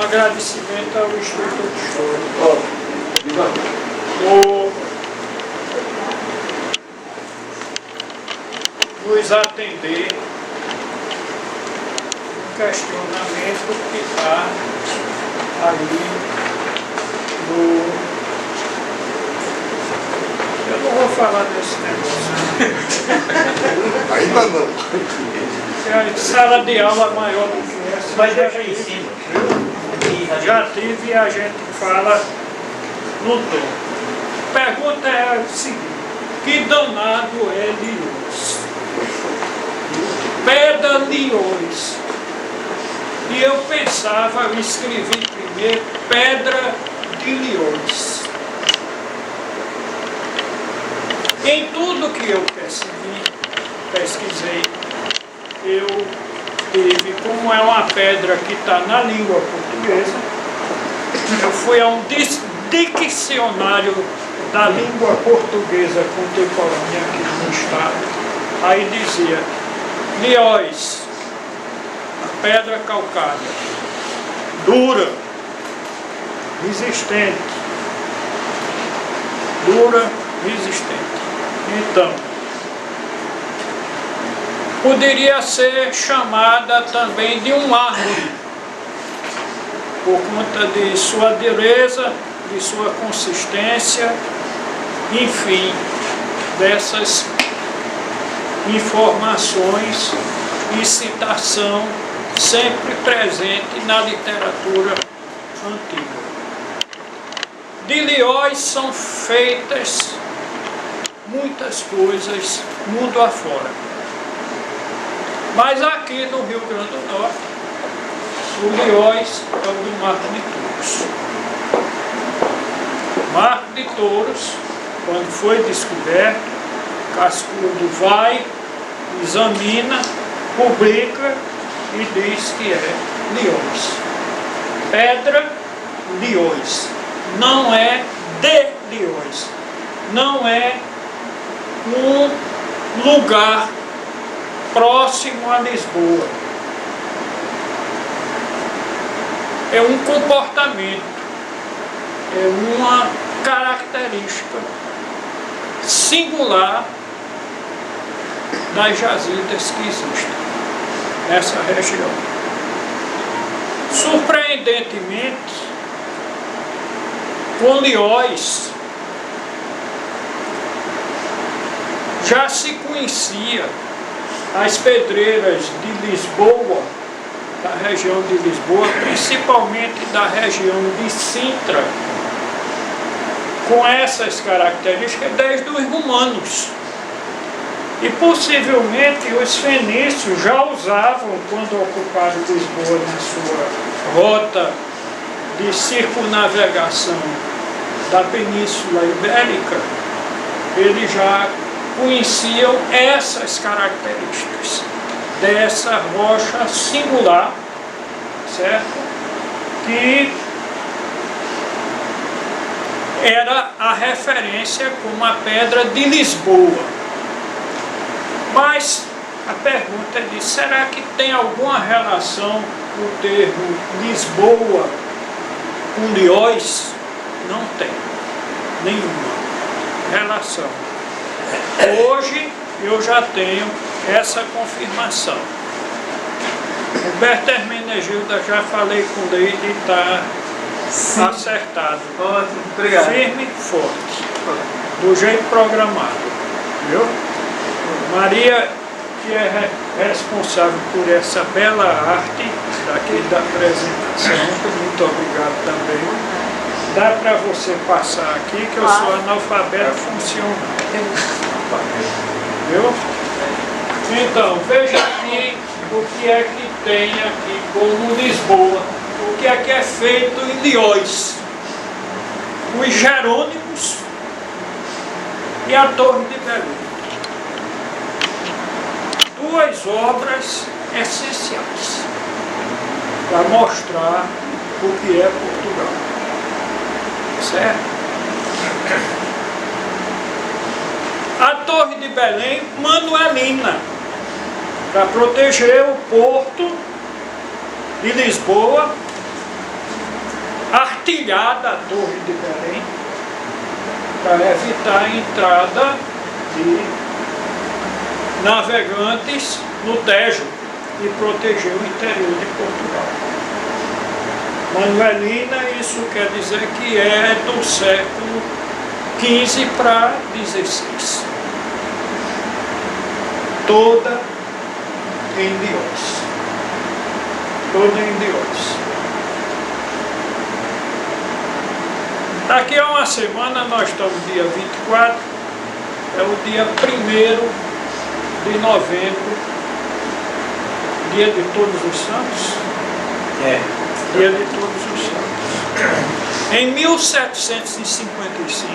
Um agradecimento ao Instituto Histórico por nos atender um questionamento que está aí no... Eu não vou falar desse negócio. Ainda não. A sala de aula maior do que essa. Vai deixar em cima. Já tive e a gente fala no tom. A pergunta é a seguinte: que danado é Liões? Pedra Liões. E eu pensava, eu escrevi primeiro Pedra de Liões. Em tudo que eu pesquisei, eu tive, como é uma pedra que está na língua portuguesa, eu fui a um dicionário da língua portuguesa contemporânea aqui no estado. Aí dizia, Liões, a pedra calcária, dura, resistente, Então, poderia ser chamada também de um árvore, por conta de sua dureza, de sua consistência, enfim, dessas informações e citação sempre presente na literatura antiga. De Liões são feitas muitas coisas mundo afora. Mas aqui no Rio Grande do Norte, o Liões é o do Marco de Touros. Marco de Touros, quando foi descoberto, Cascudo vai, examina, publica e diz que é Liões. Pedra Liões. Não é de Liões. Não é um lugar próximo a Lisboa. É um comportamento, é uma característica singular das jazidas que existem nessa região. Surpreendentemente, com Liões já se conhecia as pedreiras de Lisboa, da região de Lisboa, principalmente da região de Sintra, com essas características desde os romanos. E possivelmente os fenícios já usavam, quando ocuparam Lisboa na sua rota de circunnavegação da Península Ibérica, eles já conheciam essas características dessa rocha singular, certo? Que era a referência como a pedra de Lisboa. Mas a pergunta é de, será que tem alguma relação o termo Lisboa com Liões? Não tem nenhuma relação. Hoje eu já tenho essa confirmação. O Berto Hermenegildo, já falei com ele, está acertado. Ótimo, obrigado. Firme e forte, do jeito programado. Viu? Maria, que é responsável por essa bela arte daqui da apresentação, muito obrigado também. Dá para você passar aqui, que eu sou analfabeto funcional. Viu? Então, veja aqui o que é que tem aqui como Lisboa. O que é que é feito em Liões. Os Jerônimos e a Torre de Belém. Duas obras essenciais para mostrar o que é Portugal. Certo? A Torre de Belém, manuelina, para proteger o porto de Lisboa artilhada a Torre de Belém para evitar a entrada de navegantes no Tejo e proteger o interior de Portugal. Manuelina, isso quer dizer que é do século XV para XVI. Toda em Diós. Toda em Diós. Daqui a uma semana, nós estamos dia 24, é o dia 1º de novembro, dia de Todos os Santos. Dia de Todos os Santos. Em 1755,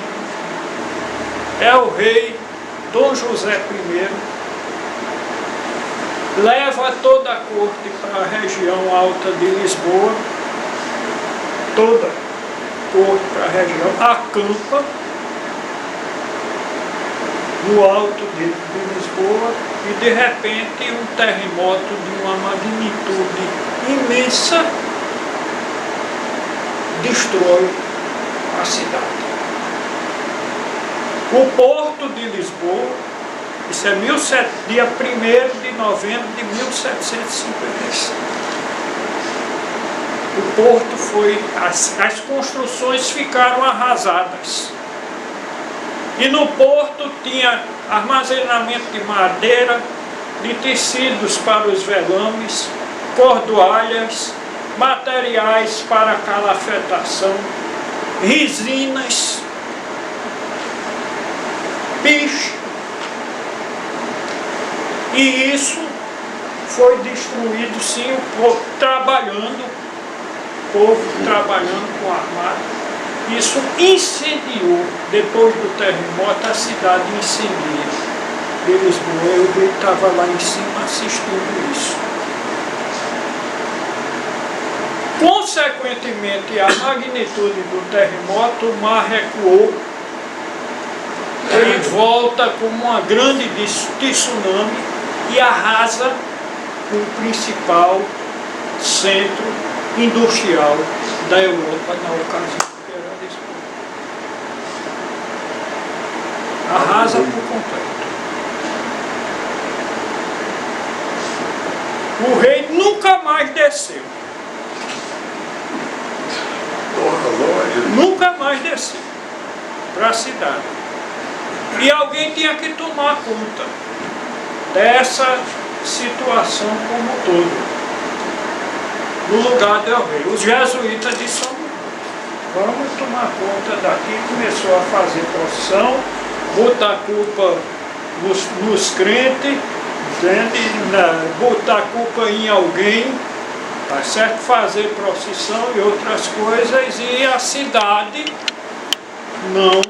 é o rei Dom José I leva toda a corte para a região alta de Lisboa, toda a corte para a região, acampa no alto de Lisboa e de repente um terremoto de uma magnitude imensa destrói a cidade. O porto de Lisboa, isso é dia 1º de novembro de 1755. O porto foi, as construções ficaram arrasadas. E no porto tinha armazenamento de madeira, de tecidos para os velames, cordoalhas, materiais para calafetação, resinas, piche. E isso foi destruído, sim, o povo trabalhando com armado. Isso incendiou, depois do terremoto, a cidade incendia de Lisboa. Eu estava lá em cima assistindo isso. Consequentemente, a magnitude do terremoto, o mar recuou e volta como uma grande tsunami e arrasa o principal centro industrial da Europa na ocasião, que era Lisboa. Arrasa por completo. O rei nunca mais desceu. Nunca mais desceu para a cidade. E alguém tinha que tomar conta dessa situação como um todo, no lugar do rei. Os jesuítas disseram: vamos tomar conta daqui. Começou a fazer procissão, botar a culpa nos crentes, botar a culpa em alguém, tá certo? Fazer procissão e outras coisas, e a cidade não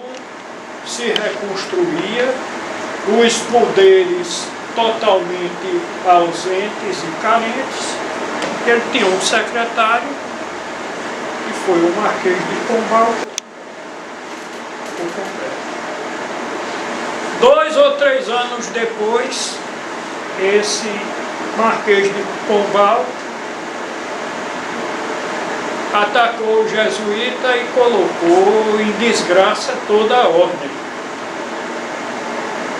se reconstruía, os poderes totalmente ausentes e carentes. Ele tinha um secretário, que foi o Marquês de Pombal, por completo. 2 ou 3 anos depois, esse Marquês de Pombal atacou o jesuíta e colocou em desgraça toda a ordem.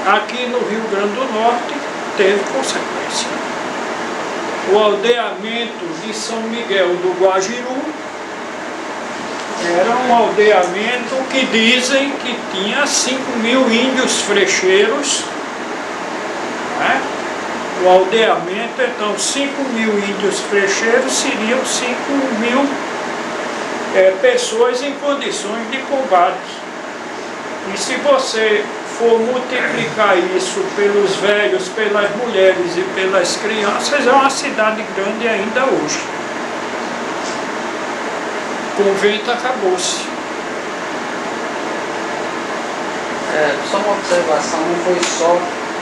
Aqui no Rio Grande do Norte teve consequência. O aldeamento de São Miguel do Guajiru era um aldeamento que dizem que tinha 5.000 índios frecheiros, né? O aldeamento, então, 5.000 índios frecheiros seriam 5.000 pessoas em condições de combate. E se você for multiplicar isso pelos velhos, pelas mulheres e pelas crianças, é uma cidade grande ainda hoje. O convento acabou-se. Só uma observação, não foi só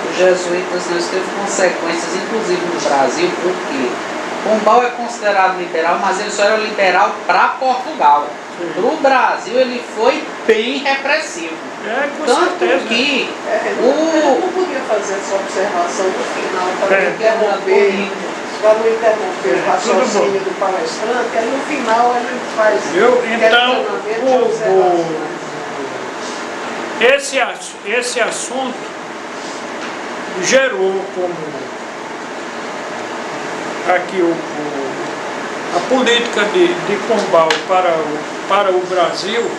os jesuítas, não, isso teve consequências, inclusive no Brasil, porque Pombal é considerado liberal, mas ele só era liberal para Portugal. Para o Brasil ele foi bem repressivo. Com Tanto certeza. que Eu não podia fazer essa observação no final para interromper para não interromper o Tudo raciocínio do palestrante, aí no final ele faz Então, questionamento. esse assunto gerou como aqui a política de Pombal para o Brasil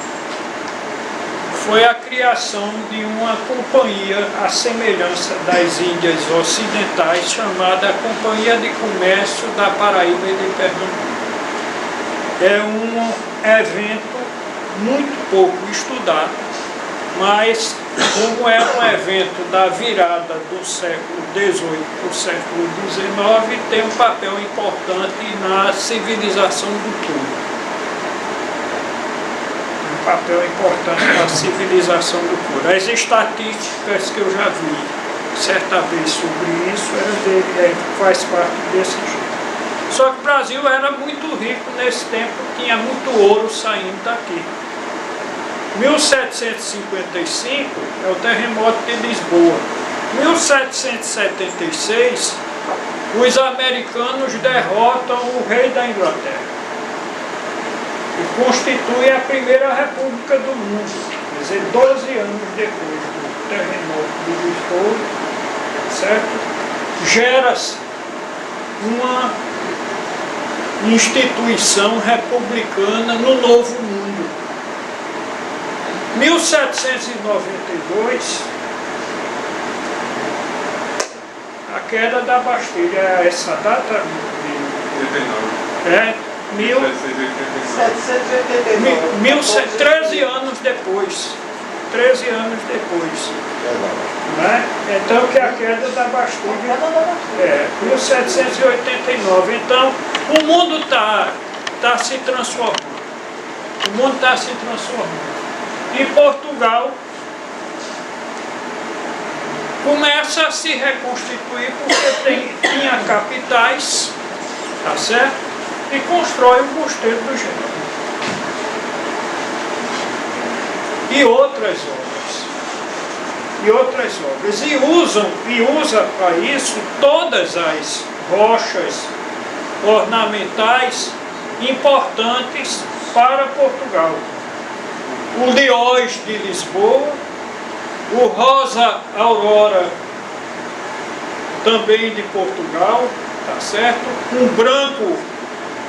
foi a criação de uma companhia à semelhança das Índias Ocidentais, chamada Companhia de Comércio da Paraíba e de Pernambuco. É um evento muito pouco estudado, mas como é um evento da virada do século XVIII para o século XIX, tem um papel importante na civilização do povo. Papel importante na civilização do povo. As estatísticas que eu já vi certa vez sobre isso faz parte desse jeito. Só que o Brasil era muito rico nesse tempo, tinha muito ouro saindo daqui. 1755 é o terremoto de Lisboa. 1776 os americanos derrotam o rei da Inglaterra e constitui a primeira república do mundo, quer dizer, 12 anos depois do terremoto de Lisboa, certo? Gera-se uma instituição republicana no Novo Mundo. 1792, a queda da Bastilha, é essa data? 789. 13 anos depois. 13 anos depois. Né? Então, que é a queda da Bastilha. 1789. Então, o mundo está se transformando. O mundo está se transformando. E Portugal começa a se reconstituir porque tinha capitais, tá certo? E constrói o Mosteiro do Gerênio. E outras obras. E usa para isso todas as rochas ornamentais importantes para Portugal. O Leões de Lisboa, o Rosa Aurora também de Portugal, tá certo? Um branco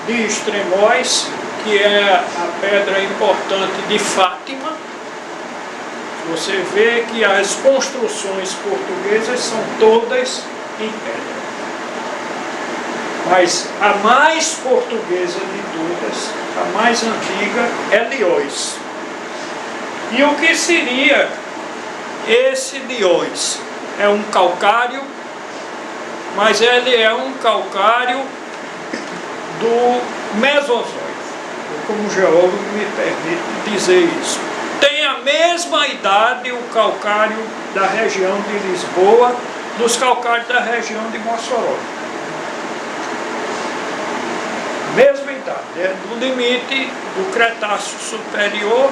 de Extremóis, que é a pedra importante de Fátima. Você vê que as construções portuguesas são todas em pedra. Mas a mais portuguesa de todas, a mais antiga, é Leões. E o que seria esse Leões? É um calcário, mas ele é um calcário do Mesozoico, como geólogo me permite dizer isso. Tem a mesma idade o calcário da região de Lisboa dos calcários da região de Mossoró. Mesma idade, é do limite do Cretáceo Superior,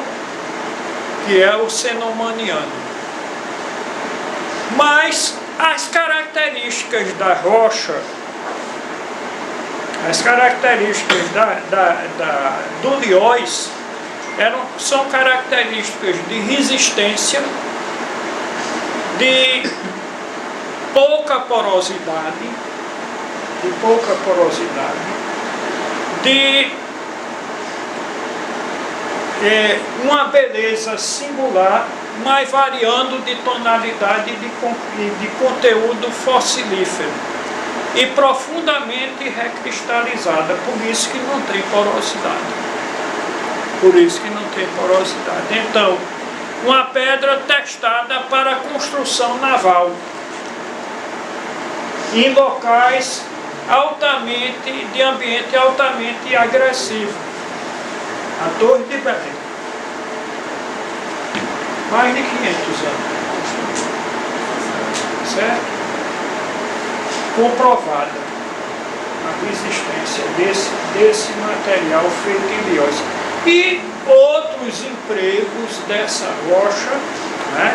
que é o Cenomaniano. Mas as características da rocha, as características do Leões são características de resistência, de pouca porosidade, de uma beleza singular, mas variando de tonalidade e de conteúdo fossilífero e profundamente recristalizada, por isso que não tem porosidade. Então, uma pedra testada para construção naval em locais de ambiente altamente agressivo. A Torre de Belém, mais de 500 anos, certo? Comprovada a resistência desse material feito em Leões. E outros empregos dessa rocha, né,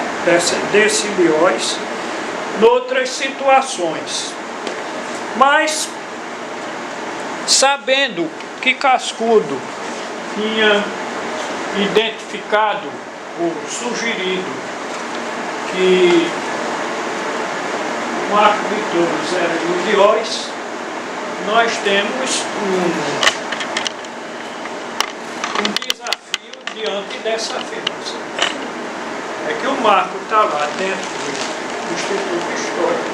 desse Leões, noutras situações. Mas Sabendo que Cascudo tinha identificado ou sugerido que o Marco de Touros era de Ilhéus, nós temos um desafio diante dessa afirmação. É que o Marco está lá dentro do Instituto Histórico,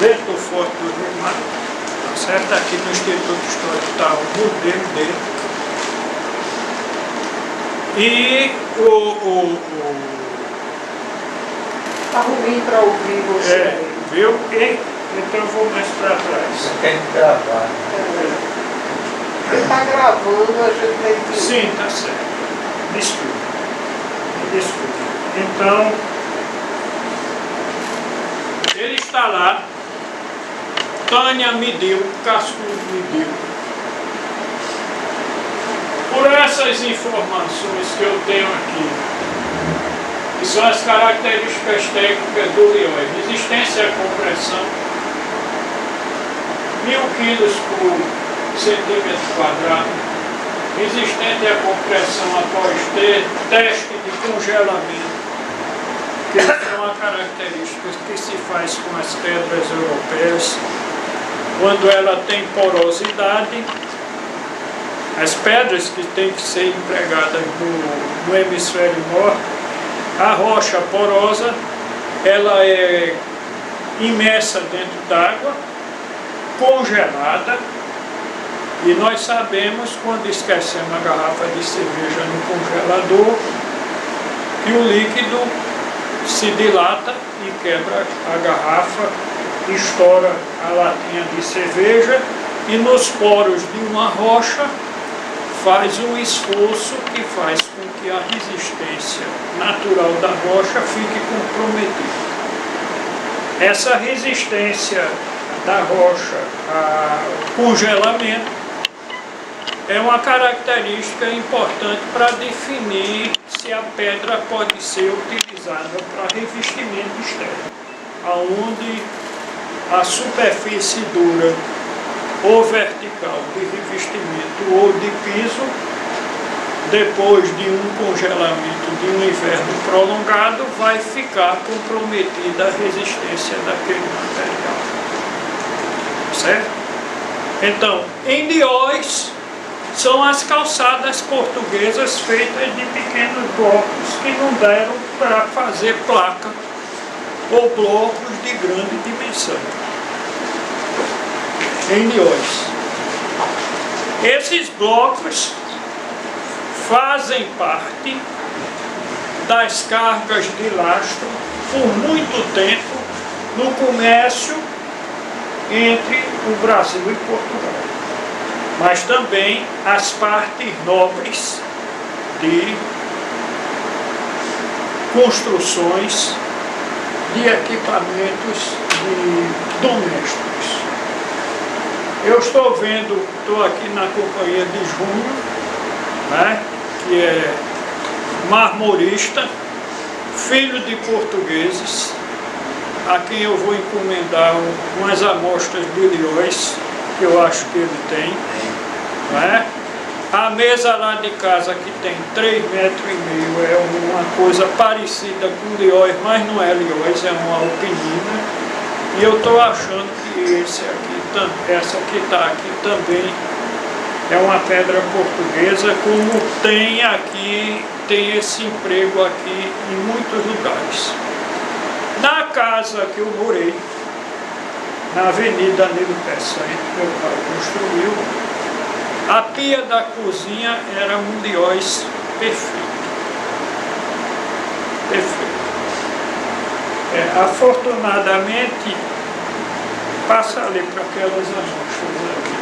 dentro do Forte do Rio Mar, tá certo? Aqui no Instituto Histórico está o modelo dele. E Tá ruim para ouvir você. viu? Então eu vou mais para trás. Tem que gravar. Ele está gravando, a gente tem que... Sim, tá certo. Desculpa. Desculpa. Então, ele está lá, Tânia me deu, Cascudo me deu. Por essas informações que eu tenho aqui, que são as características técnicas do Ilhéus: resistência à compressão, 1000 kg por centímetro quadrado, resistente à compressão após teste de congelamento, que é uma característica que se faz com as pedras europeias, quando ela tem porosidade. As pedras que têm que ser empregadas no hemisfério norte, a rocha porosa, ela é imersa dentro d'água, congelada, e nós sabemos, quando esquecemos a garrafa de cerveja no congelador, que o líquido se dilata e quebra a garrafa, estoura a latinha de cerveja, e nos poros de uma rocha faz um esforço que faz com que a resistência natural da rocha fique comprometida. Essa resistência da rocha ao congelamento é uma característica importante para definir se a pedra pode ser utilizada para revestimento externo, onde a superfície dura ou vertical de revestimento ou de piso, depois de um congelamento de um inverno prolongado, vai ficar comprometida a resistência daquele material. Certo? Então, em Ilhéus, são as calçadas portuguesas feitas de pequenos blocos que não deram para fazer placa ou blocos de grande dimensão. Em Ilhéus. Esses blocos fazem parte das cargas de lastro por muito tempo no comércio entre o Brasil e Portugal, mas também as partes nobres de construções de equipamentos domésticos. Eu estou aqui na companhia de Júnior, né, que é marmorista, filho de portugueses, a quem eu vou encomendar umas amostras de Ilhéus, que eu acho que ele tem. Né? A mesa lá de casa, que tem 3,5 metros, é uma coisa parecida com Ilhéus, mas não é Ilhéus, é uma alpinina. E eu estou achando que essa que está aqui também é uma pedra portuguesa, como tem esse emprego aqui em muitos lugares. Na casa que eu morei, na Avenida Nilo Peçanha, que meu pai construiu, a pia da cozinha era um Ilhéus perfeito. Perfeito. Afortunadamente, passa ali para aquelas amostras ali.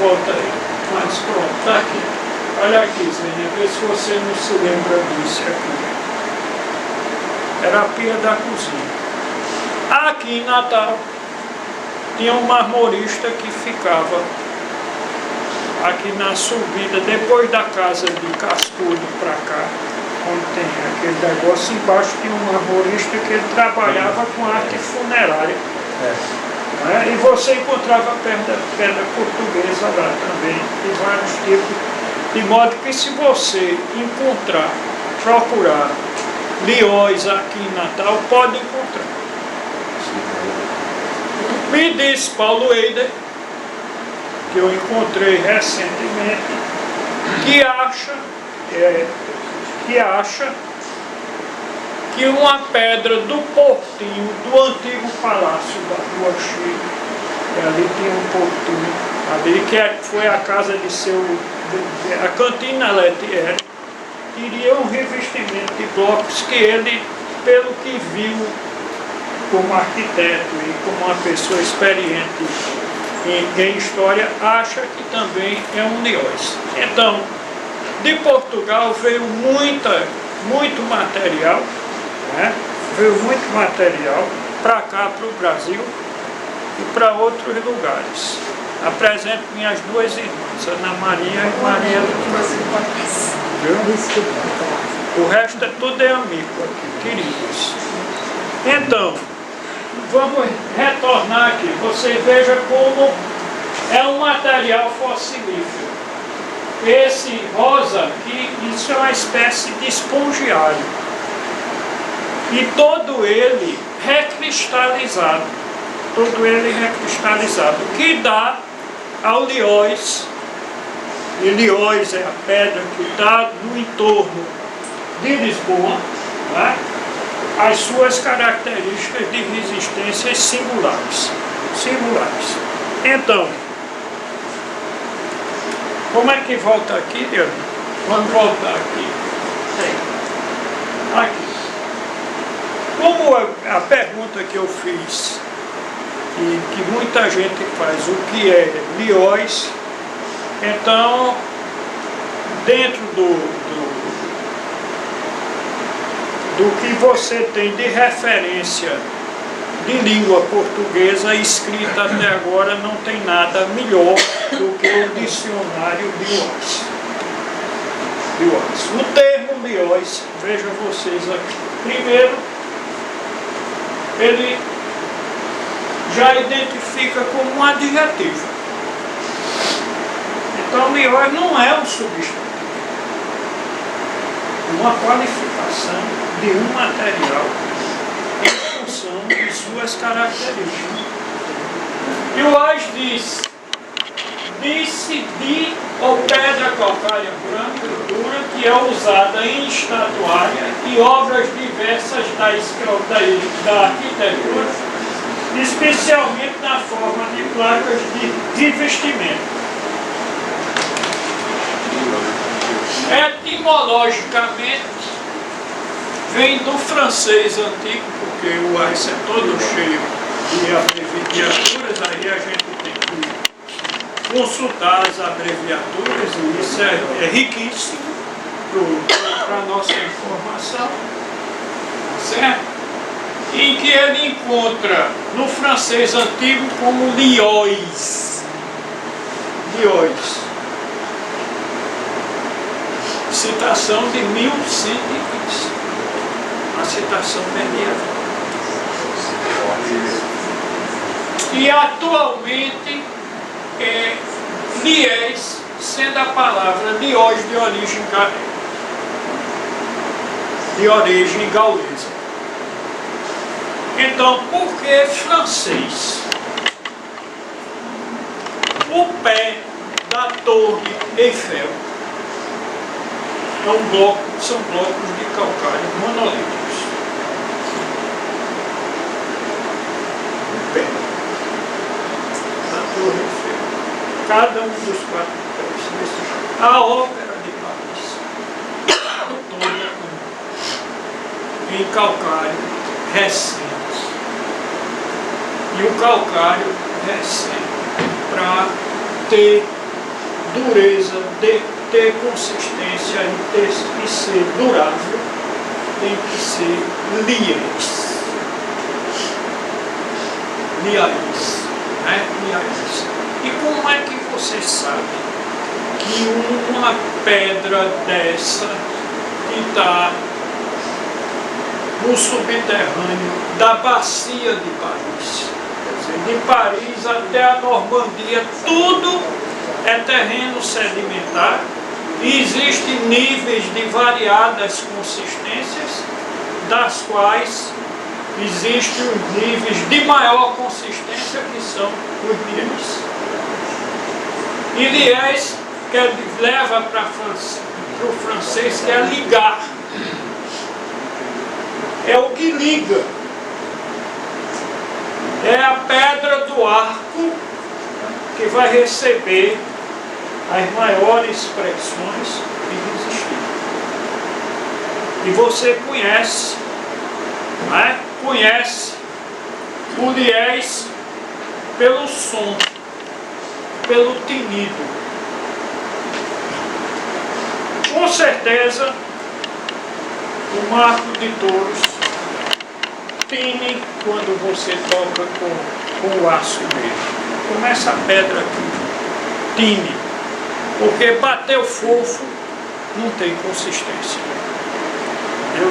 Volta aí. Mas pronto, está aqui. Olha aqui, Zênia, vê se você não se lembra disso aqui. Era a pia da cozinha. Aqui em Natal, tinha um marmorista que ficava aqui na subida, depois da casa de Cascudo para cá, onde tem aquele negócio, embaixo tinha um marmorista que ele trabalhava com arte funerária. né? E você encontrava pedra portuguesa lá também, de vários tipos. De modo que se você procurar leões aqui em Natal, pode encontrar. Me disse Paulo Eider, que eu encontrei recentemente, que acha que uma pedra do portinho do antigo palácio da Rua Chile, ali tinha um portinho, ali que foi a casa de a cantina Letieri, teria um revestimento de blocos que ele, pelo que viu como arquiteto e como uma pessoa experiente em história, acha que também é um leões. Então, de Portugal veio muito material, né? Veio muito material para cá, para o Brasil e para outros lugares. Apresento minhas duas irmãs, Ana Maria e Maria Luísa. O resto tudo é amigo aqui, queridos. Então, vamos retornar aqui. Você veja como é um material fossilífero. Esse rosa aqui, isso é uma espécie de espongiário. E todo ele recristalizado. Todo ele recristalizado. Que dá ao Leóis. E Leóis é a pedra que está no entorno de Lisboa, né? As suas características de resistências singulares. Então, como é que volta aqui, Deus? Vamos voltar aqui. Aqui. Como a pergunta que eu fiz, e que muita gente faz, o que é Leóis, então, dentro do que você tem de referência de língua portuguesa escrita até agora, não tem nada melhor do que o dicionário Leóis. O termo Leóis, vejam vocês aqui. Primeiro, ele já identifica como um adjetivo. Então, Leóis não é um substantivo. Uma qualificação de um material em função de suas características. E o Ais disse de ou pedra calcária branca dura que é usada em estatuária e obras diversas da arquitetura, especialmente na forma de placas de vestimento. Etimologicamente, vem do francês antigo, porque o Ais é todo cheio de abreviaturas, aí a gente tem que consultar as abreviaturas, e isso é riquíssimo para a nossa informação, certo? Em que ele encontra no francês antigo como Leóis. Citação de 1125, a citação medieval. E atualmente é liés, sendo a palavra liós de origem gaulesa. Então, por que francês? O pé da Torre Eiffel são blocos de calcário monolíticos. O pé da Torre Eiffel. Cada um dos 4 pés. A Ópera de Paris, toda em calcário recente. E o calcário recente, para ter dureza, ter consistência e ser durável, tem que ser liés. E como é que você sabe que uma pedra dessa que está no subterrâneo da bacia de Paris, quer dizer, de Paris até a Normandia, tudo é terreno sedimentar e existem níveis de variadas consistências, das quais existem os níveis de maior consistência, que são os liés. E liés que leva para o francês, que é ligar. É o que liga. É a pedra do arco que vai receber as maiores pressões que existem. E você conhece, não é? Conhece o liés pelo som, pelo tinido. Com certeza, o marco de touros tine quando você toca com o aço dele. Como essa pedra aqui, tine. Porque bateu fofo, não tem consistência.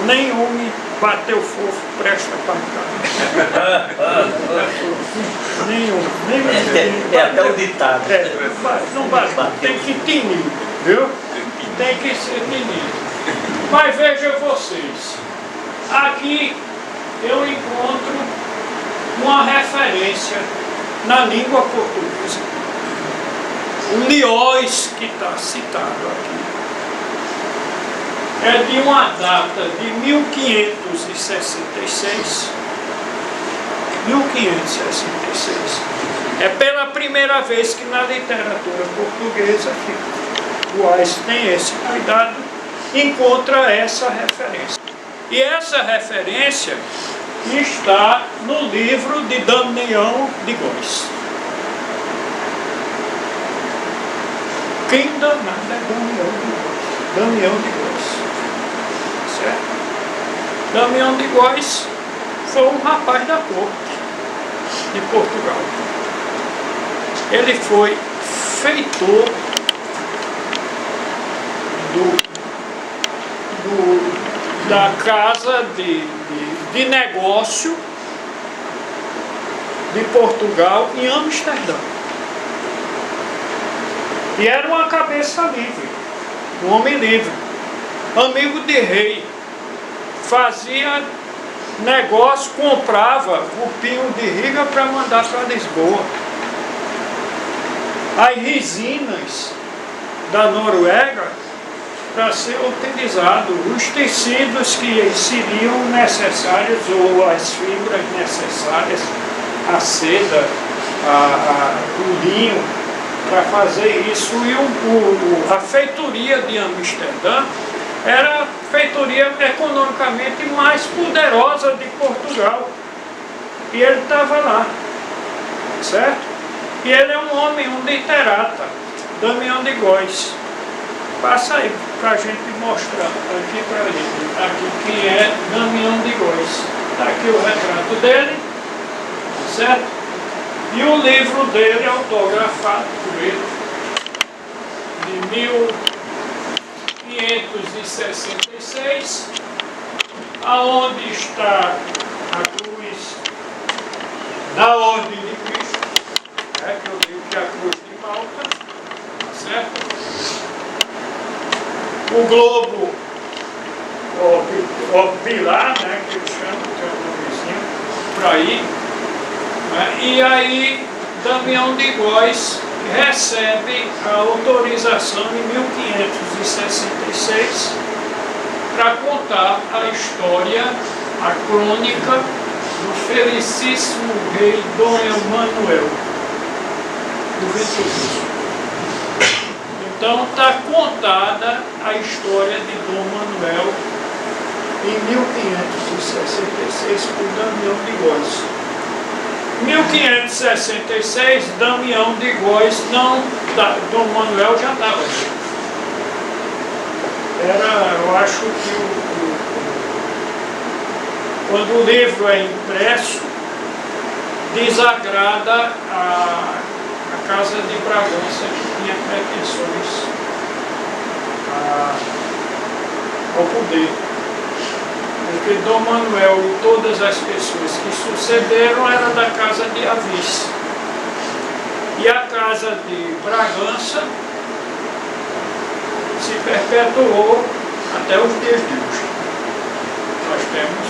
Nenhum bateu fofo presta para cá. Nenhum. É até o ditado. Não bate, tem que tinir, viu? Tem que ser tinido. Mas veja vocês, aqui eu encontro uma referência na língua portuguesa. O liós que está citado aqui é de uma data de 1566. 1566. É pela primeira vez que na literatura portuguesa, que o Ais tem esse cuidado, encontra essa referência. E essa referência está no livro de Damião de Góis. Quem danado é Damião de Góis? Damião de Góis. Certo? Damião de Góis foi um rapaz da corte de Portugal. Ele foi feitor da casa de negócio de Portugal em Amsterdã. E era uma cabeça livre, um homem livre, amigo de rei, fazia negócio, comprava o pinho de riga para mandar para Lisboa. As resinas da Noruega para ser utilizado, os tecidos que seriam necessários, ou as fibras necessárias, a seda, o linho, para fazer isso. E a feitoria de Amsterdã era a feitoria economicamente mais poderosa de Portugal. E ele estava lá, certo? E ele é um homem, um literata, Damião de Góis. Passa aí para a gente mostrar aqui para ele, aqui quem é Damião de Góis. Está aqui o retrato dele, certo? E o livro dele, autografado por ele, de 1566, aonde está a cruz da Ordem de Cristo, que eu digo que é a cruz de Malta, certo? O globo orbilar, que eles chamam, que é o nomezinho, para aí. E aí Damião de Góis recebe a autorização em 1566 para contar a história, a crônica do felicíssimo rei Dom Emanuel, do Vitorioso. Então está contada a história de Dom Manuel em 1566 por Damião de Góis. Em 1566, Damião de Góis Dom Manuel já estava aqui. Eu acho que quando o livro é impresso, desagrada a Casa de Bragança, que tinha pretensões ao poder. porque Dom Manuel e todas as pessoas que sucederam eram da casa de Avis. E a casa de Bragança se perpetuou até os dias de hoje. Nós temos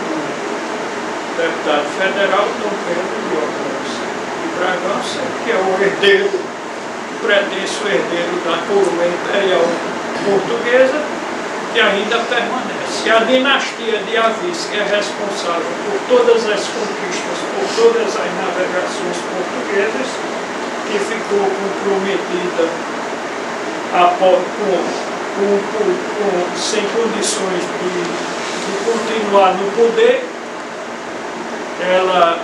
o deputado federal Dom Pedro de Bragança, que é o herdeiro, o pretenso herdeiro da coroa imperial portuguesa, que ainda permanece. E a dinastia de Avis, que é responsável por todas as conquistas, por todas as navegações portuguesas, que ficou comprometida sem condições de continuar no poder, ela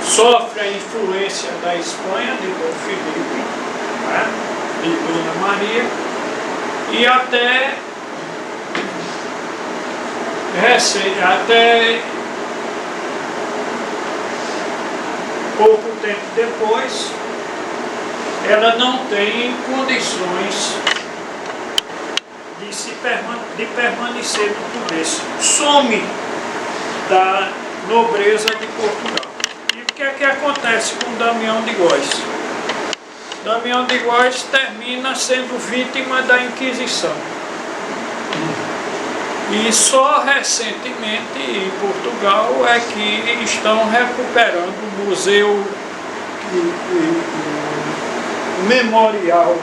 sofre a influência da Espanha, de Dom Felipe, né, de Dona Maria, e até pouco tempo depois, ela não tem condições de permanecer no poder. Some da nobreza de Portugal. E o que é que acontece com Damião de Góis? Damião de Góis termina sendo vítima da Inquisição. E só recentemente em Portugal é que estão recuperando o museu memorial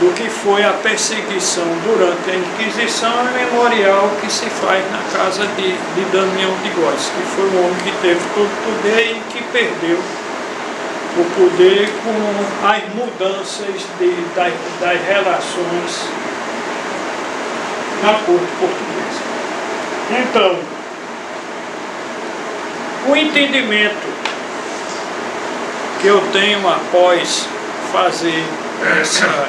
do que foi a perseguição durante a Inquisição, é memorial que se faz na casa de Damião de Góis, que foi um homem que teve todo o poder e que perdeu o poder com as mudanças das relações na corte portuguesa. Então, o entendimento que eu tenho após fazer essa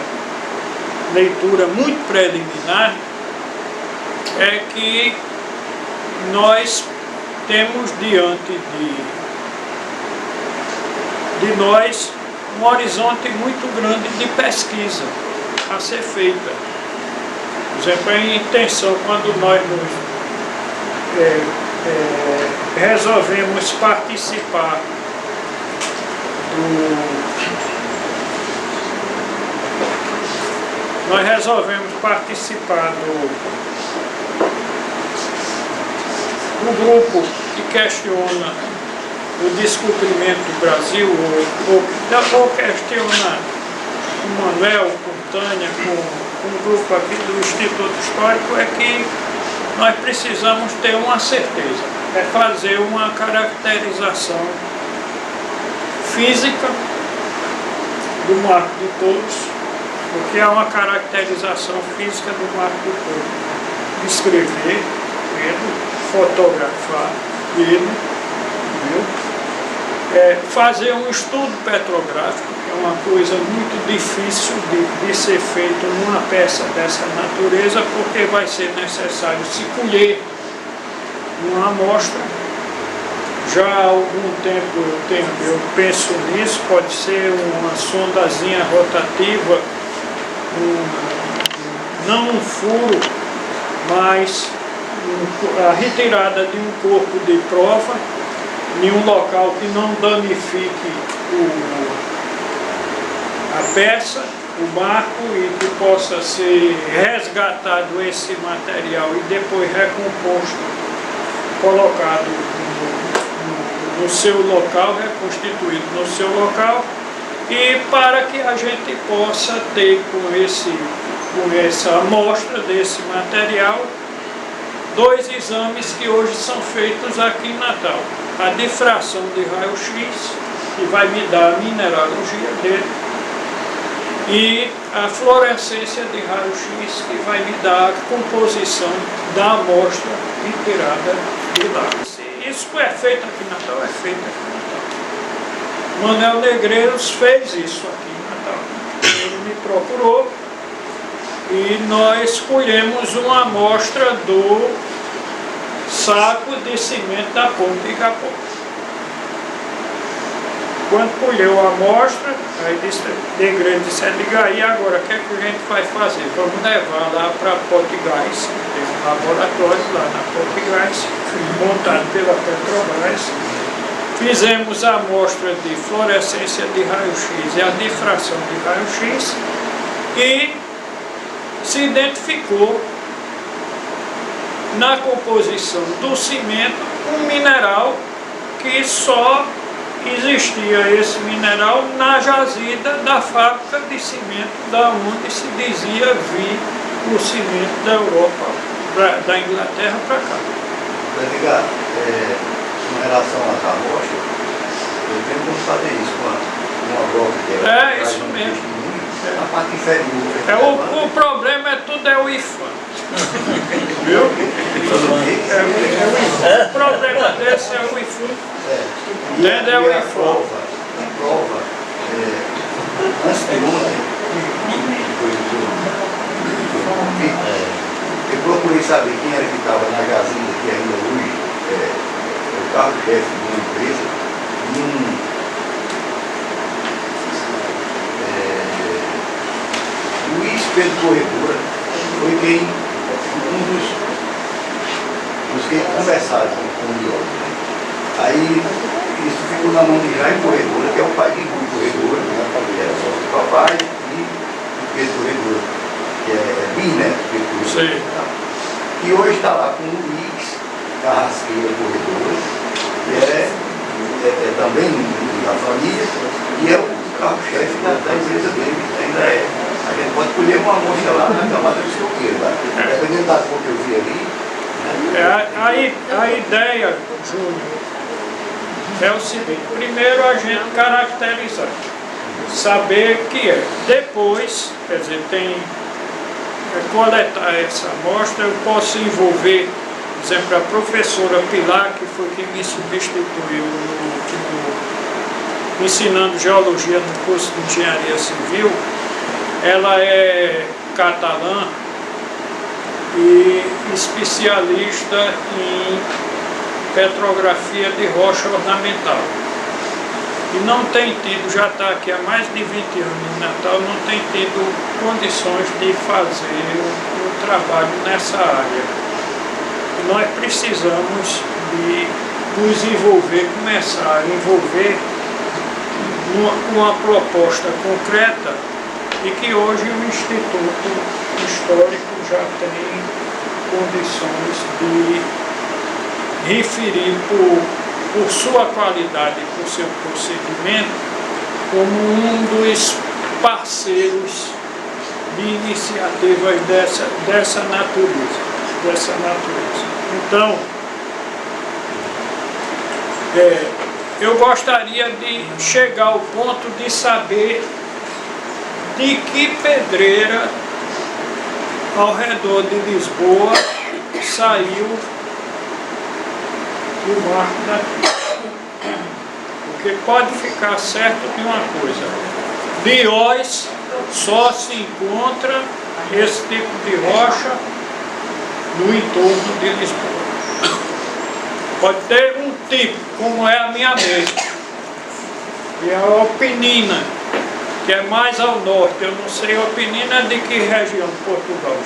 leitura muito preliminar é que nós temos diante de nós um horizonte muito grande de pesquisa a ser feita. Por exemplo, a intenção, quando nós resolvemos participar do grupo que questiona o descobrimento do Brasil, ou questiona o Manuel, com Tânia, com o grupo aqui do Instituto Histórico, é que nós precisamos ter uma certeza, é fazer uma caracterização física do Marco de Todos, porque é uma caracterização física do Marco de Todos. Escrever ele, fotografar ele, fazer um estudo petrográfico, que é uma coisa muito difícil de ser feito numa peça dessa natureza, porque vai ser necessário se colher uma amostra. Já há algum tempo eu penso nisso, pode ser uma sondazinha rotativa, não um furo, mas a retirada de um corpo de prova em um local que não danifique a peça, o marco, e que possa ser resgatado esse material e depois recomposto, colocado no seu local, reconstituído no seu local, e para que a gente possa ter com essa amostra desse material 2 exames que hoje são feitos aqui em Natal. A difração de raio-x, que vai me dar a mineralogia dele, e a fluorescência de raio-x, que vai me dar a composição da amostra retirada de lá. Isso é feito aqui em Natal, é feito aqui em Natal. Manuel Negreiros fez isso aqui em Natal. Ele me procurou e nós colhemos uma amostra do saco de cimento da Ponte Igapó. Quando colheu a amostra, aí disse, a igreja disse, liga aí agora, o que é que a gente vai fazer? Vamos levar lá para Potigás, tem um laboratório lá na Potigás, montado pela Petrobras. Fizemos a amostra de fluorescência de raio-x e a difração de raio-x e se identificou na composição do cimento um mineral que só existia esse mineral na jazida da fábrica de cimento, da onde se dizia vir o cimento da Europa, da Inglaterra para cá. Ligado, com relação às amostras, eu tenho como fazer isso com uma bloco que é isso mesmo. A parte inferior. O problema é tudo é o IFAM. Viu? O problema desse é o IFAM. E a prova, antes de ontem, eu procurei saber quem era que estava na Jazida, que ainda hoje é o carro-chefe de uma empresa, e Luiz Pedro Corredora foi quem, um dos que conversaram com o biólogo. Né? Aí isso ficou na mão de Jaime Corredora, que é o pai de Rui Corredora, né? Que era só do papai, e Pedro Corredora, que é bisneto de Pedro Corredora. E hoje está lá com o Luiz Carrasqueira Corredora, que é também da família, e é o carro-chefe da empresa dele, ainda é. A gente pode colher uma amostra lá na camada do escoqueiro, tá? Dependendo da cor que eu vi ali. Né? A ideia, Júnior, é o seguinte: primeiro a gente caracterizar, saber que é. Depois, quer dizer, tem coletar essa amostra, eu posso envolver, por exemplo, a professora Pilar, que foi quem me substituiu ensinando geologia no curso de engenharia civil. Ela é catalã e especialista em petrografia de rocha ornamental. E não tem tido, já está aqui há mais de 20 anos em Natal, não tem tido condições de fazer um trabalho nessa área. E nós precisamos de nos envolver, começar a envolver uma proposta concreta e que hoje o Instituto Histórico já tem condições de referir por sua qualidade, por seu procedimento, como um dos parceiros de iniciativas dessa natureza. Então, eu gostaria de chegar ao ponto de saber de que pedreira ao redor de Lisboa saiu o marco daqui. Porque pode ficar certo de uma coisa: Liós só se encontra esse tipo de rocha no entorno de Lisboa. Pode ter um tipo, como é a minha mesa, e a Opinina, que é mais ao norte. Eu não sei, a Opinina é de que região de Portugal?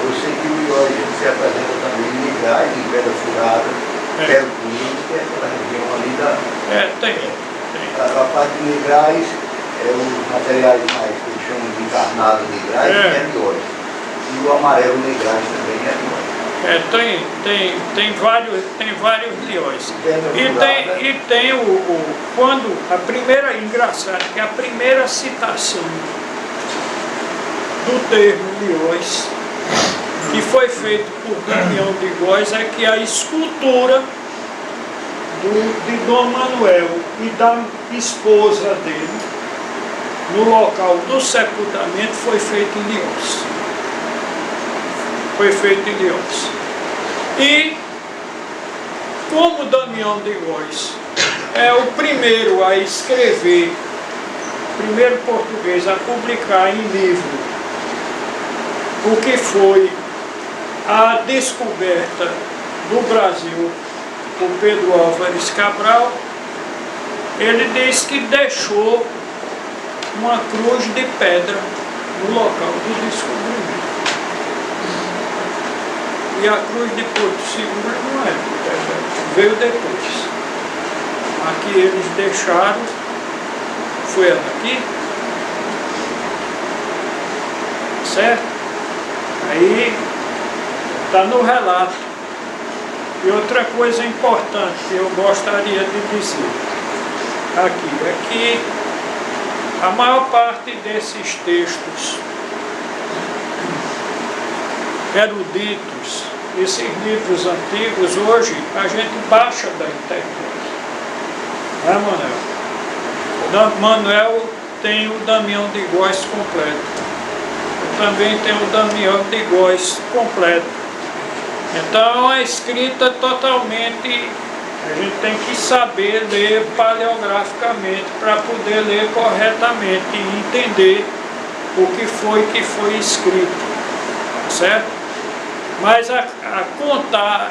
Eu sei que o Liós se apresenta também em Ligais, em Pedra Furada, Pedro Cunha, que é aquela região ali da... Tem. A parte de Ligais é os materiais mais que eles chamam de encarnado de Ligais, que é Liós. E o amarelo Ligais também é Liós. Tem vários Liós. E tem quando a primeira, engraçado, que a primeira citação do termo Liós, que foi feito por Damião de Góes, é que a escultura de Dom Manuel e da esposa dele, no local do sepultamento, foi feita em Liós. E como Damião de Góes é o primeiro a escrever, primeiro português a publicar em livro o que foi a descoberta do Brasil por Pedro Álvares Cabral, ele diz que deixou uma cruz de pedra no local do descobrimento. E a cruz de Porto Seguro não é de pedra, veio depois. Aqui eles deixaram, foi ela aqui, certo? Aí está no relato. E outra coisa importante que eu gostaria de dizer aqui é que a maior parte desses textos eruditos, esses livros antigos, hoje a gente baixa da internet. Não é, Manuel? Manuel tem o Damião de Góes completo. Eu também tenho o Damião de Góes completo. Então é uma escrita totalmente, a gente tem que saber ler paleograficamente para poder ler corretamente e entender o que foi escrito, certo? Mas contar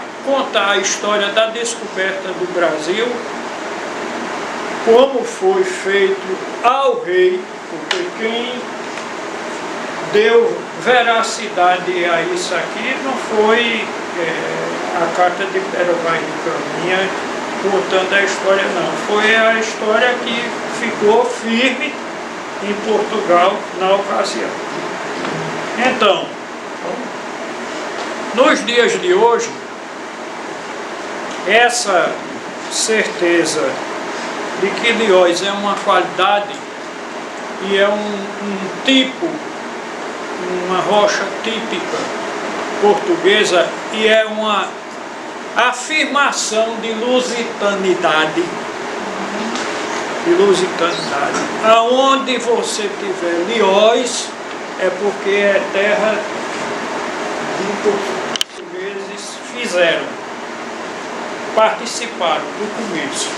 a história da descoberta do Brasil, como foi feito ao rei, porque quem deu veracidade a isso aqui não foi a carta de Perovai de Caminha contando a história, não. Foi a história que ficou firme em Portugal na ocasião. Então, nos dias de hoje, essa certeza de que Ilhéus é uma qualidade e é um tipo, uma rocha típica portuguesa e é uma afirmação de lusitanidade. Aonde você tiver Ilhéus é porque é terra de portugueses fizeram, participaram do começo.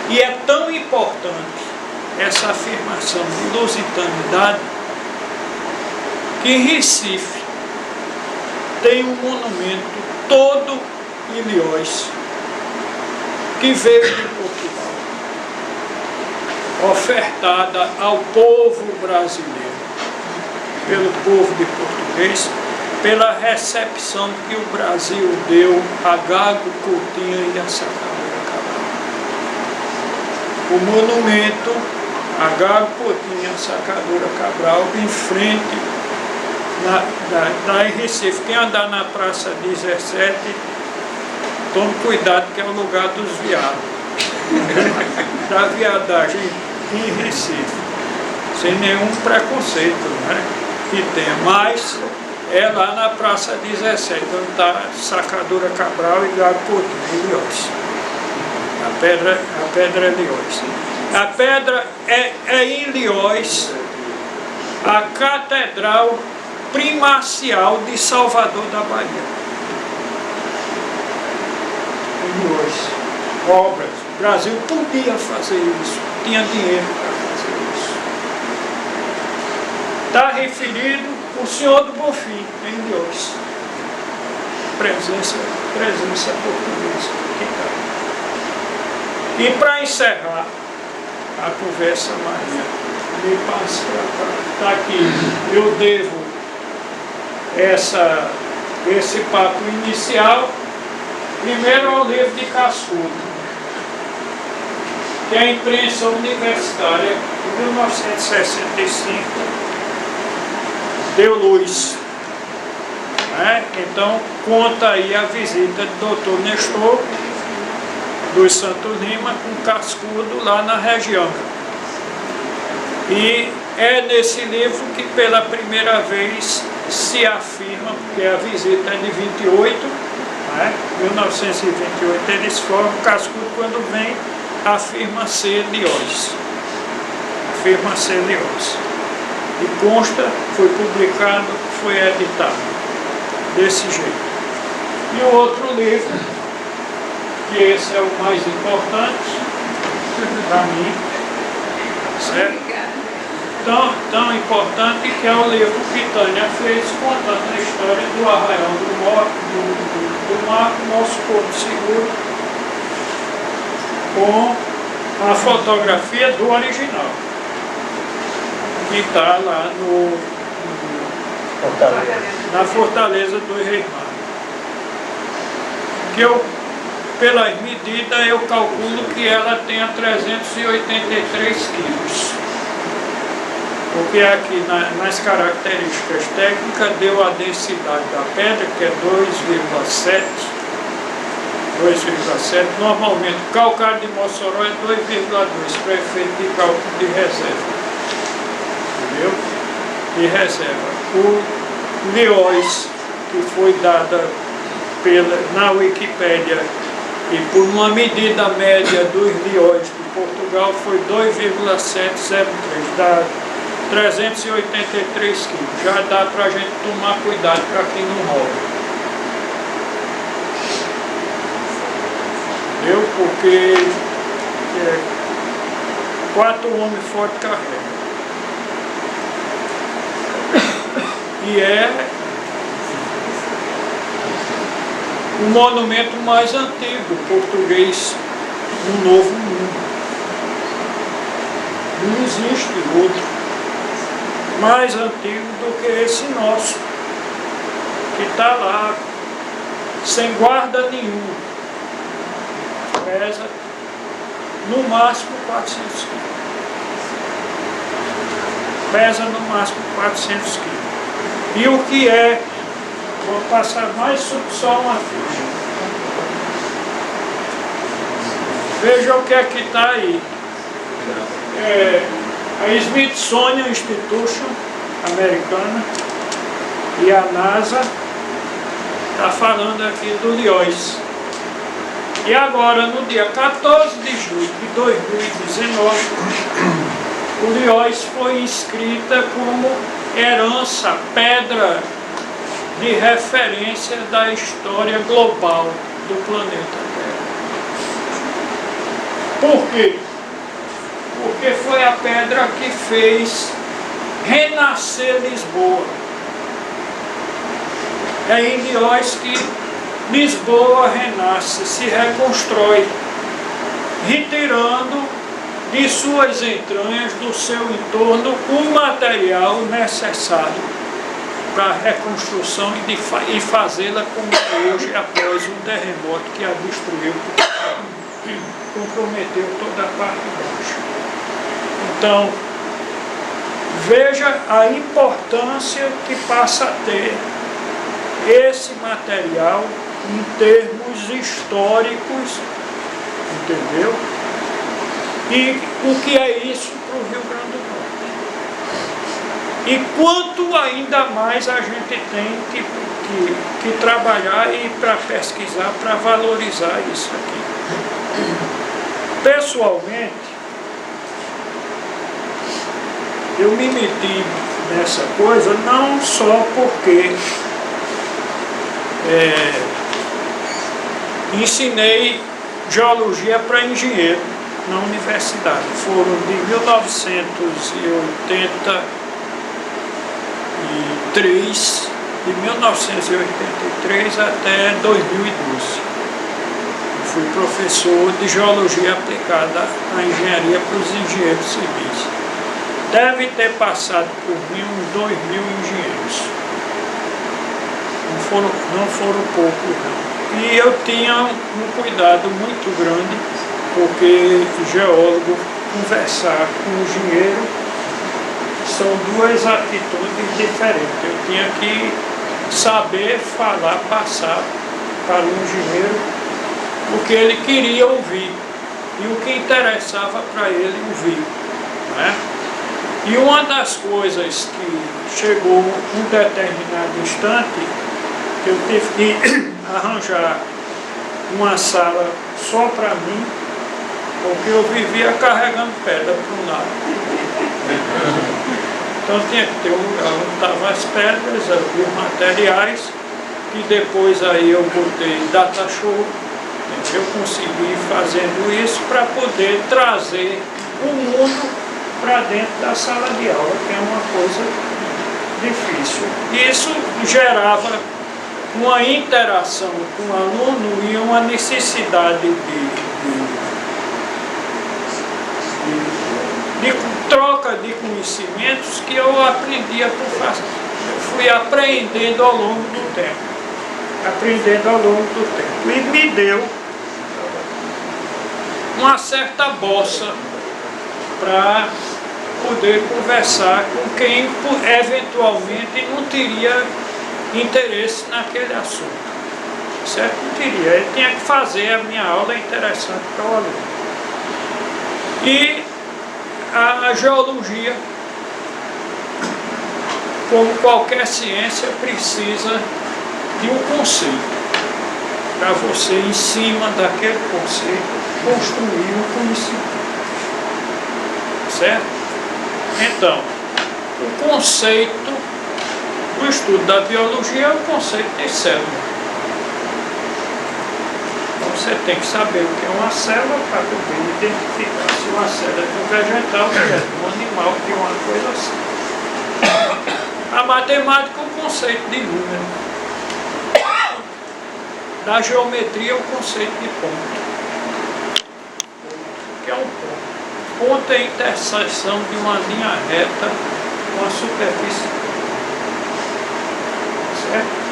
E é tão importante essa afirmação de lusitanidade que em Recife tem um monumento todo em Ilhéus que veio de Portugal, ofertada ao povo brasileiro, pelo povo de português, pela recepção que o Brasil deu a Gago Coutinho e a Sacadura Cabral. O monumento a Gago Coutinho e a Sacadura Cabral em frente lá em Recife. Quem andar na Praça 17, tome cuidado que é o lugar dos viados, da viadagem em Recife, sem nenhum preconceito, né, que tem, mas é lá na Praça 17, onde está Sacadura Cabral e Gago Coutinho, em Ilhéus. A pedra é Ilhéus. A pedra é em Ilhéus, a catedral primacial de Salvador da Bahia. Ilhéus, obras. O Brasil podia fazer isso, tinha dinheiro para fazer isso. Está referido o senhor do Bonfim, em Ilhéus. Presença portuguesa. E para encerrar a conversa, Maria, me passe para cá. Está aqui, eu devo esse papo inicial, primeiro ao livro de Cascudo, que a imprensa universitária, em 1965, deu luz. Né? Então, conta aí a visita do Dr. Nestor dos Santos Lima com Cascudo lá na região. E é nesse livro que pela primeira vez se afirma, porque a visita é de 28, né? 1928 eles foram, Cascudo quando vem afirma ser Ilhéus. Afirma ser Ilhéus. E consta, foi publicado, foi editado. Desse jeito. E o outro livro, que esse é o mais importante para mim, certo? Tão importante que é o livro que Tânia fez contando a história do Arraial do Mar, nosso Porto Seguro, com a fotografia do original, que está lá na Fortaleza dos Reis Magos. Que eu, pelas medidas, eu calculo que ela tenha 383 quilos. Porque aqui nas características técnicas deu a densidade da pedra, que é 2,7. Normalmente o calcário de Mossoró é 2,2 para efeito de cálculo de reserva. Entendeu? De reserva. O Lióis, que foi dada na Wikipédia e por uma medida média dos Lióis de Portugal foi 2,703, dá 383 quilos. Já dá para a gente tomar cuidado para quem não rouba. Entendeu? Porque 4 homens fortes carregam. E é o monumento mais antigo português no Novo Mundo. Não existe outro mais antigo do que esse nosso, que está lá, sem guarda nenhuma. Pesa no máximo 400 quilos. Pesa no máximo 400 quilos. E o que é, vou passar mais só uma ficha. Veja o que é que está aí. A Smithsonian Institution americana e a NASA está falando aqui do Lióis. E agora, no dia 14 de julho de 2019, o Lióis foi inscrita como herança, pedra de referência da história global do planeta Terra. Por quê? Porque foi a pedra que fez renascer Lisboa. É em Lióis que Lisboa renasce, se reconstrói, retirando de suas entranhas, do seu entorno, o material necessário para a reconstrução e fazê-la como hoje, após um terremoto que a destruiu, comprometeu toda a parte baixa. Então, veja a importância que passa a ter esse material em termos históricos, entendeu? E o que é isso para o Rio Grande do Norte? E quanto ainda mais a gente tem que trabalhar e para pesquisar, para valorizar isso aqui. Pessoalmente, eu me meti nessa coisa não só porque ensinei geologia para engenheiro na universidade. Foram de 1983 até 2012. Fui professor de geologia aplicada à engenharia para os engenheiros civis. Deve ter passado por mim uns 2.000 engenheiros. Não foram poucos, não. E eu tinha um cuidado muito grande, porque geólogo, conversar com o engenheiro, são duas atitudes diferentes. Eu tinha que saber falar, passar para o engenheiro o que ele queria ouvir e o que interessava para ele ouvir, né? E uma das coisas que chegou um determinado instante, que eu tive que arranjar uma sala só para mim, porque eu vivia carregando pedra para um lado. Então tinha que ter um lugar onde estavam as pedras, os materiais, e depois aí eu botei data show. Eu consegui fazendo isso para poder trazer o mundo para dentro da sala de aula, que é uma coisa difícil. Isso gerava uma interação com o aluno e uma necessidade de troca de conhecimentos que eu aprendi eu fui aprendendo ao longo do tempo. E me deu uma certa bossa para poder conversar com quem eventualmente não teria interesse naquele assunto. Certo? Não teria. Ele tinha que fazer a minha aula interessante para o aluno. E a geologia, como qualquer ciência, precisa de um conceito. Para você, em cima daquele conceito, construir um conhecimento. Certo? Então, o conceito do estudo da biologia é o conceito de célula. Você tem que saber o que é uma célula para poder identificar se uma célula é de um vegetal, se é de um animal, de uma coisa assim. A matemática é o conceito de número. Da geometria é o conceito de ponto. O que é um ponto? Ponto é a interseção de uma linha reta com a superfície. Certo?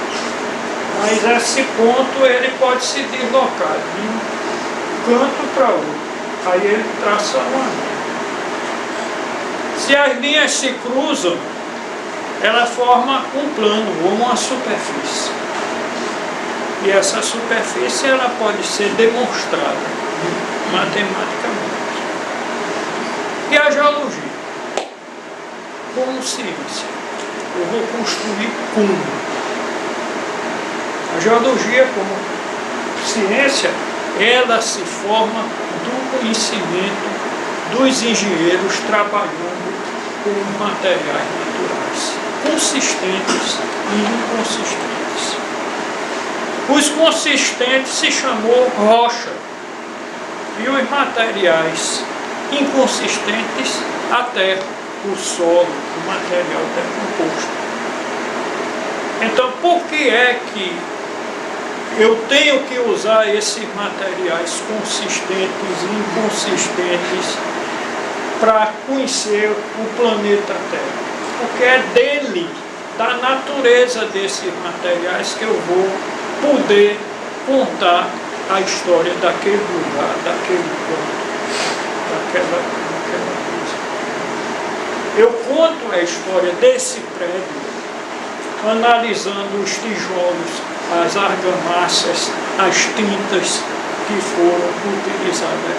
Mas esse ponto ele pode se deslocar de um canto para outro. Aí ele traça uma linha. Se as linhas se cruzam, ela forma um plano ou uma superfície. E essa superfície ela pode ser demonstrada matematicamente. E a geologia? Como ciência. Eu vou construir como. A geologia, como ciência, ela se forma do conhecimento dos engenheiros trabalhando com materiais naturais, consistentes e inconsistentes. Os consistentes se chamou rocha e os materiais inconsistentes, a terra, o solo, o material decomposto. Então, por que é que eu tenho que usar esses materiais consistentes e inconsistentes para conhecer o planeta Terra? Porque é dele, da natureza desses materiais, que eu vou poder contar a história daquele lugar, daquele ponto, daquela coisa. Eu conto a história desse prédio analisando os tijolos, as argamassas, as tintas que foram utilizadas.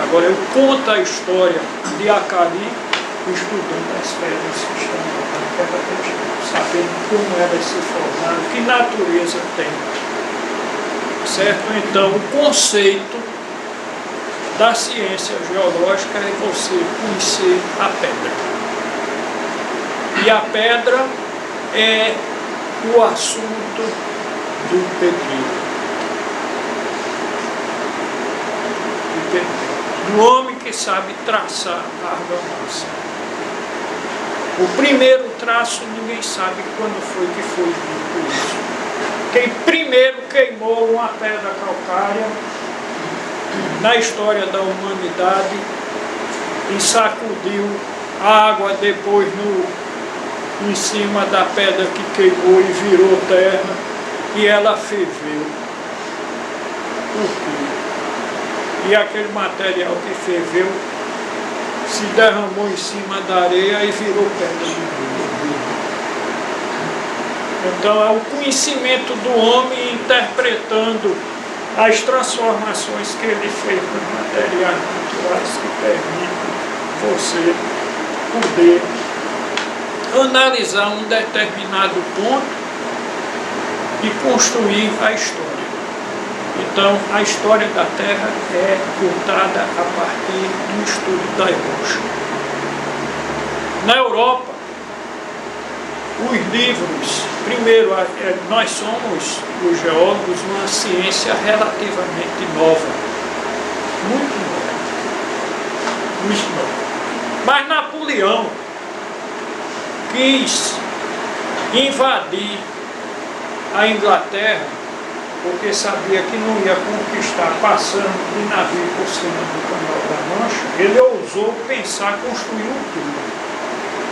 Agora eu conto a história de Acari estudando as pedras que estão naquela região, sabendo como elas se formaram, que natureza tem. Certo? Então o conceito da ciência geológica é você conhecer a pedra. E a pedra é o assunto do pedreiro. Do homem que sabe traçar a argamassa. O primeiro traço ninguém sabe quando foi que foi dito isso. Quem primeiro queimou uma pedra calcária na história da humanidade e sacudiu a água depois em cima da pedra que queimou e virou terra e ela ferveu. Por quê? E aquele material que ferveu se derramou em cima da areia e virou pedra. Então é o conhecimento do homem interpretando as transformações que ele fez nos materiais naturais que permitem você poder analisar um determinado ponto e construir a história. Então, a história da Terra é contada a partir do estudo das rochas. Na Europa, os livros, primeiro, nós somos, os geólogos, uma ciência relativamente nova, muito nova. Mas Napoleão quis invadir a Inglaterra porque sabia que não ia conquistar passando de navio por cima do Canal da Mancha. Ele ousou ousou pensar construir um túnel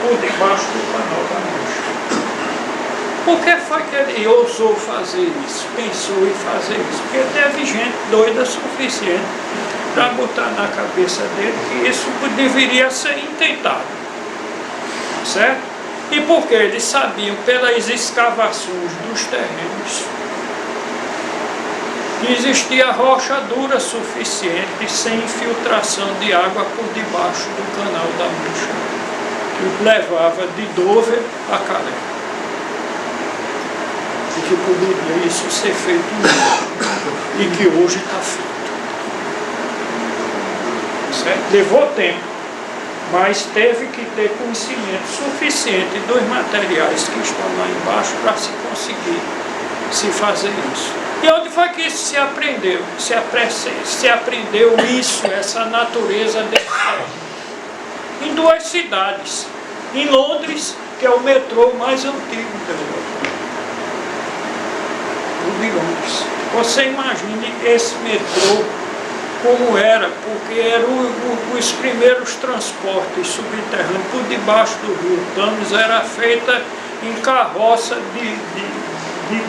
por debaixo do Canal da Mancha. Por que foi que ele ousou fazer isso, pensou em fazer isso? Porque teve gente doida suficiente para botar na cabeça dele que isso deveria ser intentado, certo? E porque eles sabiam pelas escavações dos terrenos que existia rocha dura suficiente sem infiltração de água por debaixo do Canal da Mancha, que levava de Dover a Calais. E que poderia isso ser feito e que hoje está feito. Certo? Levou tempo, mas teve que ter conhecimento suficiente dos materiais que estão lá embaixo para se conseguir se fazer isso. E onde foi que isso se aprendeu? Se aprendeu isso, essa natureza desse terreno? Em duas cidades. Em Londres, que é o metrô mais antigo da Europa. O de Londres. Você imagine esse metrô como era, porque eram os primeiros transportes subterrâneos por debaixo do rio Thames, era feita em carroça de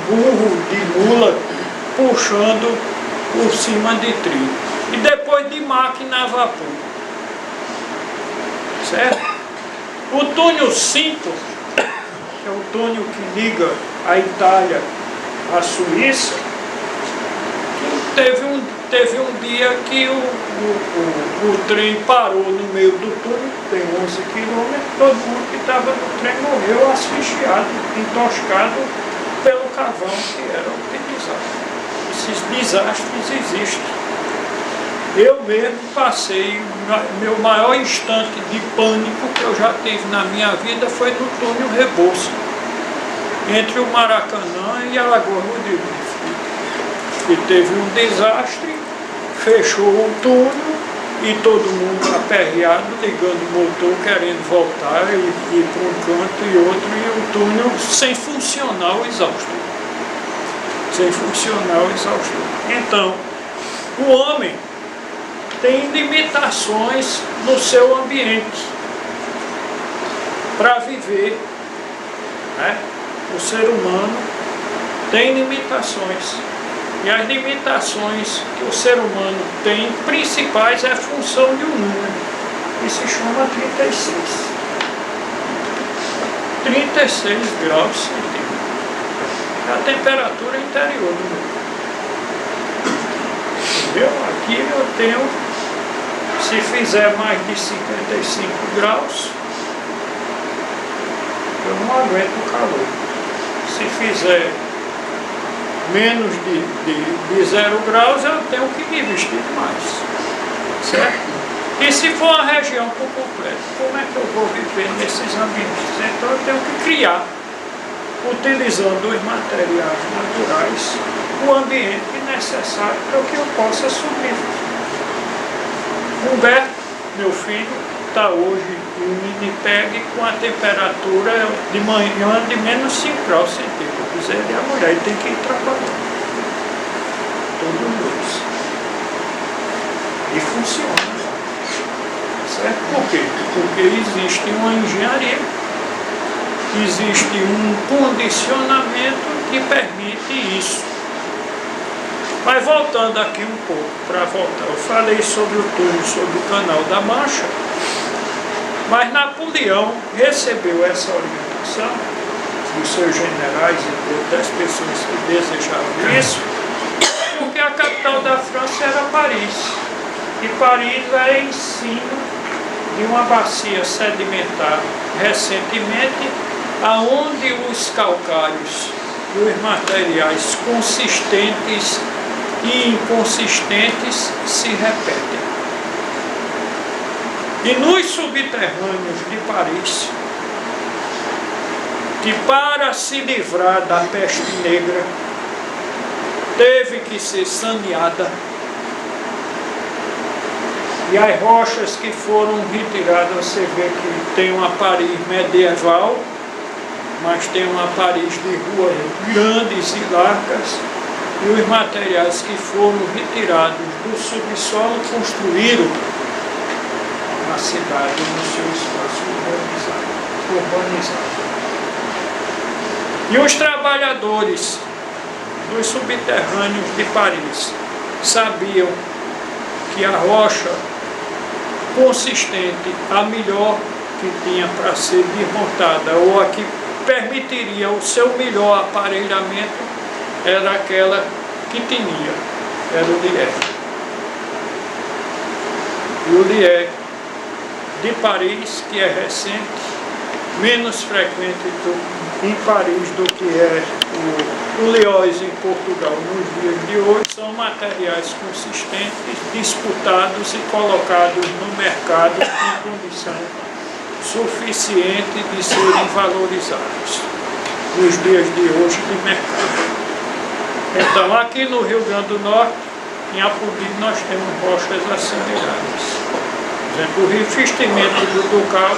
burro, de mula, puxando por cima de trilho. E depois de máquina a vapor. Certo? O túnel 5, que é o túnel que liga a Itália à Suíça, teve um dia que o trem parou no meio do túnel, tem 11 quilômetros, todo mundo que estava no trem morreu asfixiado, entoscado pelo carvão que era utilizado. Esses desastres existem. Eu mesmo passei, meu maior instante de pânico que eu já tive na minha vida foi no túnel Rebouça, entre o Maracanã e a Lagoa Rodrigo. E teve um desastre, fechou o túnel e todo mundo aperreado, ligando o motor, querendo voltar e ir para um canto e outro, e o túnel sem funcionar o exausto. Sem funcionar o exausto. Então, o homem tem limitações no seu ambiente para viver, né? O ser humano tem limitações. E as limitações que o ser humano tem, principais, é a função de um número, que se chama 36. 36 graus centígrados. É a temperatura interior do mundo. Entendeu? Aqui eu tenho, se fizer mais de 55 graus, eu não aguento o calor. Se fizer menos de 0 graus, eu tenho que me vestir mais, certo? E se for uma região por completo, como é que eu vou viver nesses ambientes? Então eu tenho que criar, utilizando os materiais naturais, o ambiente necessário para que eu possa sobreviver. Humberto, meu filho, está hoje em Winnipeg com a temperatura de manhã de menos 5 graus centígrados. Ele e a mulher, ele tem que ir trabalhar. Todos os dois. E funciona. Certo? Por quê? Porque existe uma engenharia, existe um condicionamento que permite isso. Mas voltando aqui um pouco, para voltar, eu falei sobre o túnel, sobre o Canal da Mancha, mas Napoleão recebeu essa orientação dos seus generais e das pessoas que desejavam isso, porque a capital da França era Paris. E Paris é em cima de uma bacia sedimentar recentemente, aonde os calcários e os materiais consistentes e inconsistentes se repetem. E nos subterrâneos de Paris, que para se livrar da peste negra, teve que ser saneada, e as rochas que foram retiradas, você vê que tem uma Paris medieval, mas tem uma Paris de ruas grandes e largas, e os materiais que foram retirados do subsolo construíram na cidade, no seu espaço urbanizado. E os trabalhadores dos subterrâneos de Paris sabiam que a rocha consistente, a melhor que tinha para ser desmontada, ou a que permitiria o seu melhor aparelhamento, era aquela que tinha, era o Lierre. E o Lierre de Paris, que é recente, menos frequente em Paris do que é o Lioz em Portugal nos dias de hoje, são materiais consistentes, disputados e colocados no mercado em condição suficiente de serem valorizados nos dias de hoje de mercado. Então, aqui no Rio Grande do Norte, em Apodi, nós temos rochas assimiladas. Por exemplo, o revestimento do cal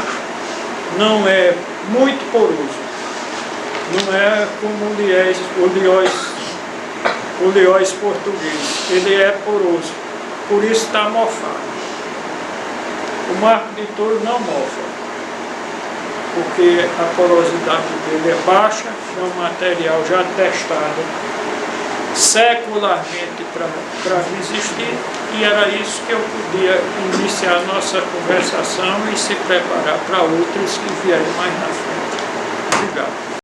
não é muito poroso. Não é como o Lioz português. Ele é poroso, por isso está mofado. O marco de touro não mofa, porque a porosidade dele é baixa, é um material já testado secularmente para resistir, e era isso que eu podia iniciar nossa conversação e se preparar para outras que vierem mais na frente.